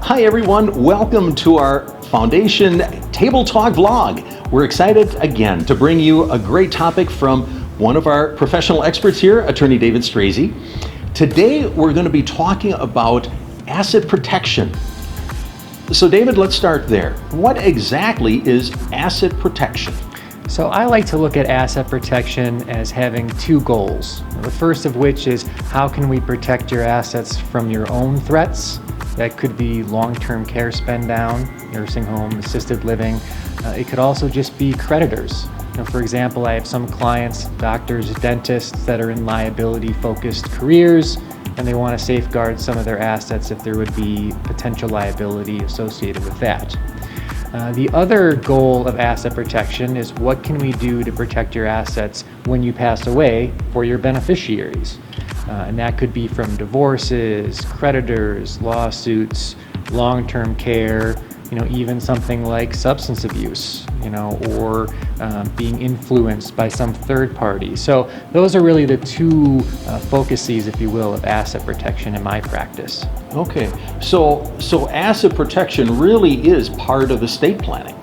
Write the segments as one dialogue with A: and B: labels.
A: Hi everyone, welcome to our Foundation Table Talk vlog. We're excited again to bring you a great topic from one of our professional experts here, Attorney David Streese. Today we're going to be talking about asset protection. So David, let's start there. What exactly is asset protection?
B: So I like to look at asset protection as having two goals. The first of which is how can we protect your assets from your own threats? That could be long-term care spend down, nursing home, assisted living. It could also just be creditors. For example, I have some clients, doctors, dentists that are in liability-focused careers, and they want to safeguard some of their assets if there would be potential liability associated with that. The other goal of asset protection is what can we do to protect your assets when you pass away for your beneficiaries? And that could be from divorces, creditors, lawsuits, long-term care, even something like substance abuse, or being influenced by some third party. So those are really the two focuses, if you will, of asset protection in my practice.
A: Okay, so asset protection really is part of estate planning.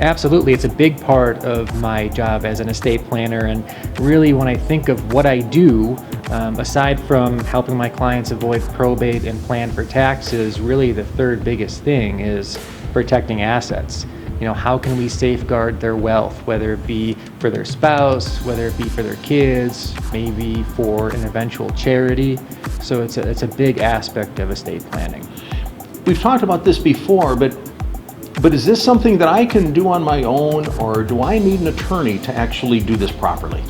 B: Absolutely, it's a big part of my job as an estate planner, and really when I think of what I do, aside from helping my clients avoid probate and plan for taxes, really the third biggest thing is protecting assets. How can we safeguard their wealth, whether it be for their spouse, whether it be for their kids, maybe for an eventual charity. So it's a big aspect of estate planning.
A: We've talked about this before, but is this something that I can do on my own, or do I need an attorney to actually do this properly?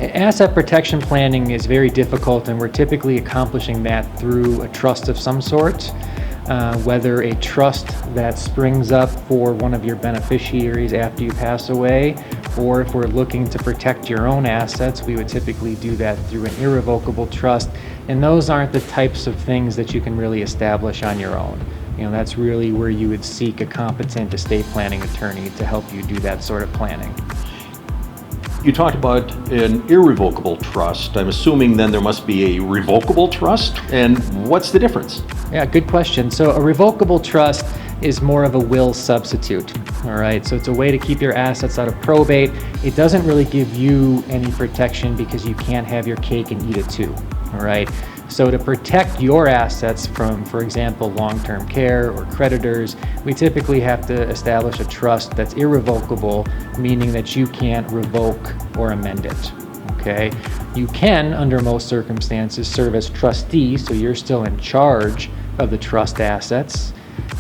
B: Asset protection planning is very difficult, and we're typically accomplishing that through a trust of some sort, whether a trust that springs up for one of your beneficiaries after you pass away, or if we're looking to protect your own assets, we would typically do that through an irrevocable trust, and those aren't the types of things that you can really establish on your own. That's really where you would seek a competent estate planning attorney to help you do that sort of planning.
A: You talked about an irrevocable trust. I'm assuming then there must be a revocable trust, and what's the difference?
B: Yeah, good question. So a revocable trust is more of a will substitute, all right? So it's a way to keep your assets out of probate. It doesn't really give you any protection because you can't have your cake and eat it too, all right? So to protect your assets from, for example, long-term care or creditors, we typically have to establish a trust that's irrevocable, meaning that you can't revoke or amend it, okay? You can, under most circumstances, serve as trustee, so you're still in charge of the trust assets.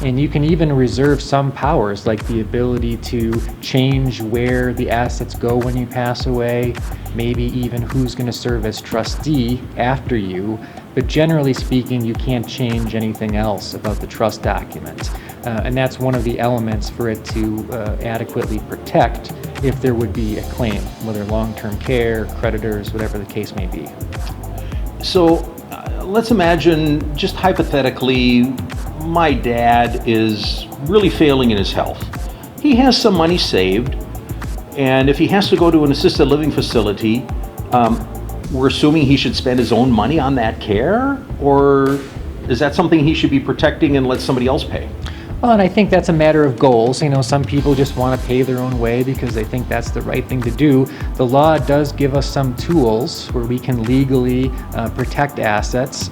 B: And you can even reserve some powers, like the ability to change where the assets go when you pass away, maybe even who's going to serve as trustee after you. But generally speaking, you can't change anything else about the trust document. And that's one of the elements for it to adequately protect if there would be a claim, whether long-term care, creditors, whatever the case may be.
A: So let's imagine, just hypothetically, my dad is really failing in his health. He has some money saved, and if he has to go to an assisted living facility, we're assuming he should spend his own money on that care, or is that something he should be protecting and let somebody else pay?
B: Well, and I think that's a matter of goals. Some people just want to pay their own way because they think that's the right thing to do. The law does give us some tools where we can legally protect assets,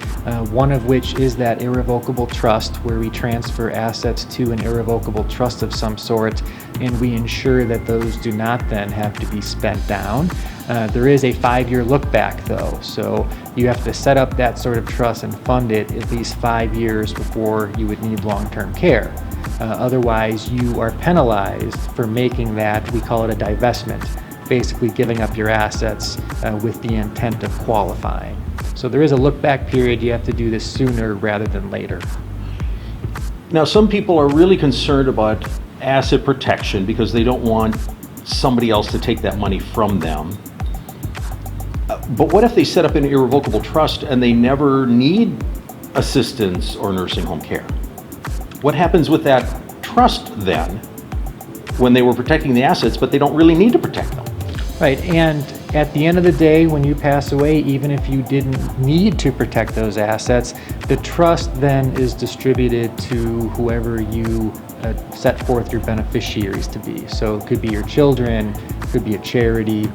B: one of which is that irrevocable trust, where we transfer assets to an irrevocable trust of some sort, and we ensure that those do not then have to be spent down. There is a 5-year look back though, so you have to set up that sort of trust and fund it at least 5 years before you would need long-term care. Otherwise, you are penalized for making that, we call it a divestment, basically giving up your assets with the intent of qualifying. So there is a look back period. You have to do this sooner rather than later.
A: Now, some people are really concerned about asset protection because they don't want somebody else to take that money from them. But what if they set up an irrevocable trust and they never need assistance or nursing home care? What happens with that trust then when they were protecting the assets, but they don't really need to protect them?
B: Right, and at the end of the day, when you pass away, even if you didn't need to protect those assets, the trust then is distributed to whoever you set forth your beneficiaries to be. So it could be your children, it could be a charity,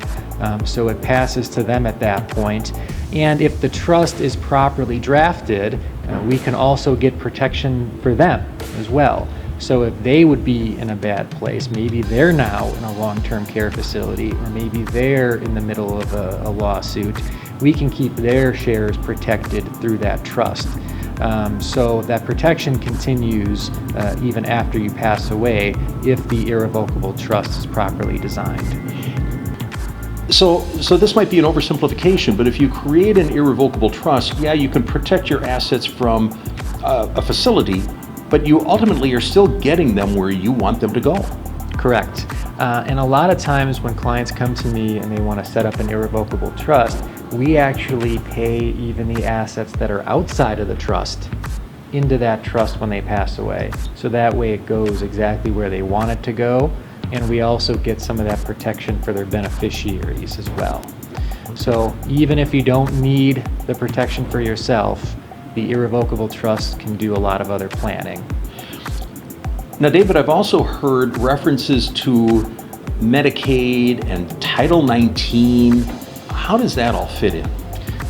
B: so it passes to them at that point. And if the trust is properly drafted, we can also get protection for them as well. So if they would be in a bad place, maybe they're now in a long-term care facility, or maybe they're in the middle of a lawsuit, we can keep their shares protected through that trust. So that protection continues even after you pass away if the irrevocable trust is properly designed.
A: So this might be an oversimplification, but if you create an irrevocable trust, yeah, you can protect your assets from a facility, but you ultimately are still getting them where you want them to go.
B: Correct. And a lot of times when clients come to me and they want to set up an irrevocable trust, we actually pay even the assets that are outside of the trust into that trust when they pass away. So that way it goes exactly where they want it to go, and we also get some of that protection for their beneficiaries as well. So even if you don't need the protection for yourself, the irrevocable trust can do a lot of other planning.
A: Now, David, I've also heard references to Medicaid and Title 19. How does that all fit in?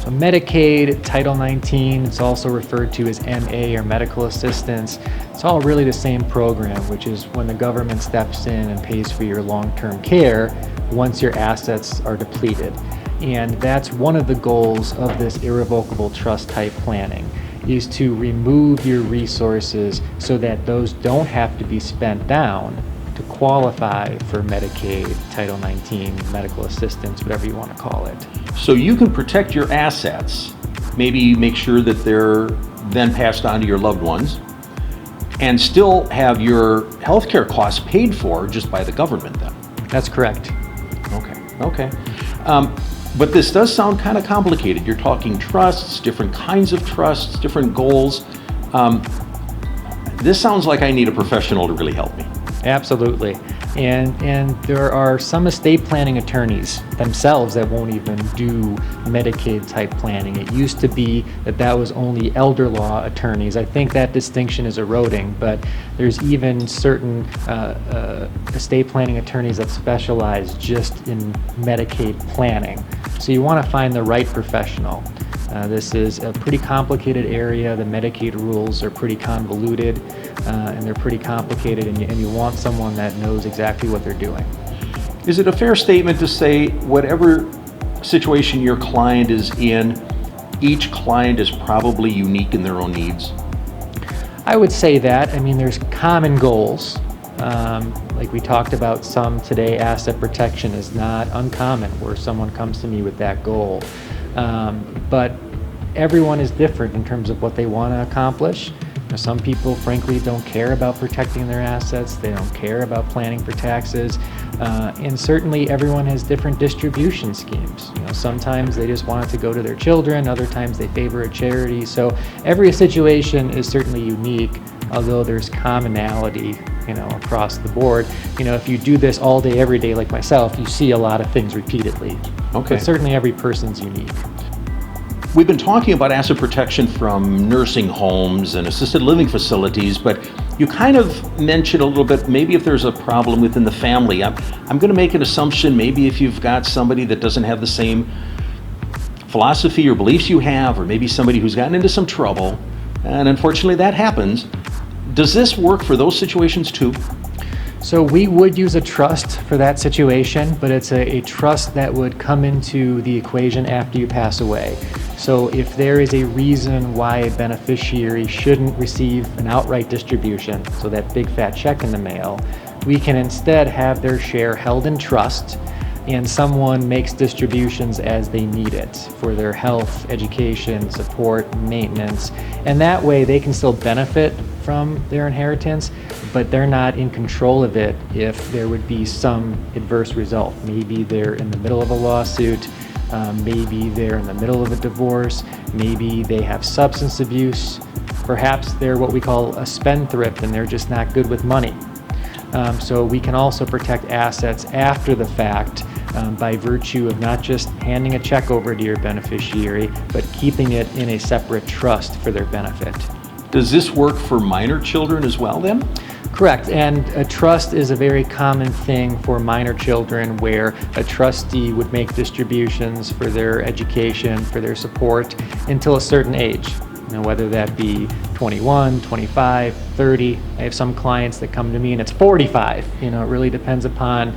B: So Medicaid, Title 19, it's also referred to as MA or medical assistance. It's all really the same program, which is when the government steps in and pays for your long-term care once your assets are depleted. And that's one of the goals of this irrevocable trust type planning, is to remove your resources so that those don't have to be spent down to qualify for Medicaid, Title 19, medical assistance, whatever you want to call it.
A: So you can protect your assets, maybe make sure that they're then passed on to your loved ones, and still have your healthcare costs paid for just by the government then.
B: That's correct.
A: Okay. But this does sound kind of complicated. You're talking trusts, different kinds of trusts, different goals. This sounds like I need a professional to really help me.
B: Absolutely. And there are some estate planning attorneys themselves that won't even do Medicaid type planning. It used to be that was only elder law attorneys. I think that distinction is eroding, but there's even certain estate planning attorneys that specialize just in Medicaid planning. So you want to find the right professional. This is a pretty complicated area. The Medicaid rules are pretty convoluted, and they're pretty complicated, and you want someone that knows exactly what they're doing.
A: Is it a fair statement to say whatever situation your client is in, each client is probably unique in their own needs?
B: I would say that. I mean, there's common goals. Like we talked about some today, asset protection is not uncommon where someone comes to me with that goal. But everyone is different in terms of what they want to accomplish. Some people, frankly, don't care about protecting their assets. They don't care about planning for taxes. And certainly everyone has different distribution schemes. Sometimes they just want it to go to their children. Other times they favor a charity. So every situation is certainly unique, although there's commonality, across the board. If you do this all day, every day like myself, you see a lot of things repeatedly.
A: Okay.
B: But certainly every person's unique.
A: We've been talking about asset protection from nursing homes and assisted living facilities, but you kind of mentioned a little bit, maybe if there's a problem within the family. I'm going to make an assumption, maybe if you've got somebody that doesn't have the same philosophy or beliefs you have, or maybe somebody who's gotten into some trouble, and unfortunately that happens. Does this work for those situations too?
B: So we would use a trust for that situation, but it's a trust that would come into the equation after you pass away. So if there is a reason why a beneficiary shouldn't receive an outright distribution, so that big fat check in the mail, we can instead have their share held in trust, and someone makes distributions as they need it for their health, education, support, maintenance, and that way they can still benefit from their inheritance, but they're not in control of it if there would be some adverse result. Maybe they're in the middle of a lawsuit, maybe they're in the middle of a divorce, maybe they have substance abuse, perhaps they're what we call a spendthrift and they're just not good with money. So we can also protect assets after the fact by virtue of not just handing a check over to your beneficiary, but keeping it in a separate trust for their benefit.
A: Does this work for minor children as well then?
B: Correct, and a trust is a very common thing for minor children where a trustee would make distributions for their education, for their support until a certain age. Whether that be 21, 25, 30. I have some clients that come to me and it's 45. It really depends upon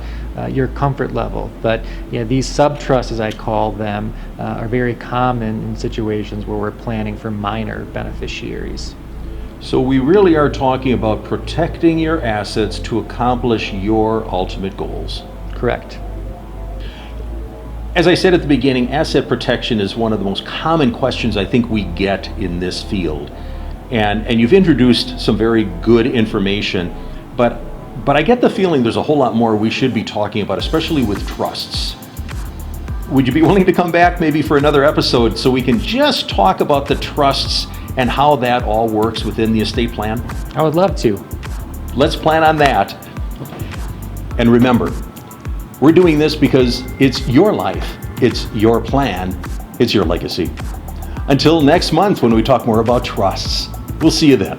B: your comfort level. But these sub-trusts, as I call them, are very common in situations where we're planning for minor beneficiaries.
A: So we really are talking about protecting your assets to accomplish your ultimate goals.
B: Correct.
A: As I said at the beginning, asset protection is one of the most common questions I think we get in this field. And you've introduced some very good information, but I get the feeling there's a whole lot more we should be talking about, especially with trusts. Would you be willing to come back maybe for another episode so we can just talk about the trusts and how that all works within the estate plan?
B: I would love to.
A: Let's plan on that. And remember, we're doing this because it's your life, it's your plan, it's your legacy. Until next month when we talk more about trusts. We'll see you then.